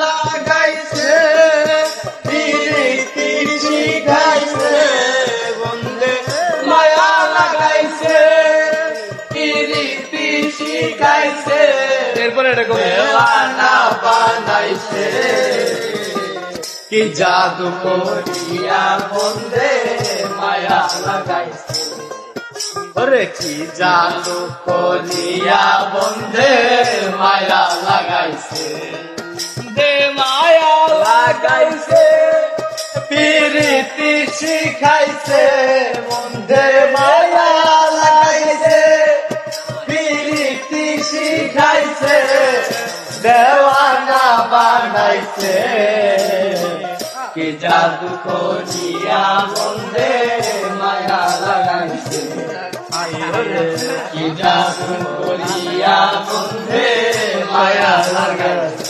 লাগাইছে প্রীতি শিখাইছে বন্ধে মায়া লাগাইছে প্রীতি শিখাইছে এরপরে এটা দেওয়ানা বানাইছে কি জাদু করিয়া বন্ধে মায়া লাগাইছে ওরে কি জাদু করিয়া বন্ধে মায়া লাগাইছে দে মায়া লাগাইছে প্রীতি শিখাইছে বন্ধে মায়া লাগাইছে প্রীতি শিখাইছে দেওয়ানা বানাইছে কি জাদু করিয়া বন্ধে মায়া লাগাইছে কি জাদু করিয়া বন্ধে মায়া লাগাইছে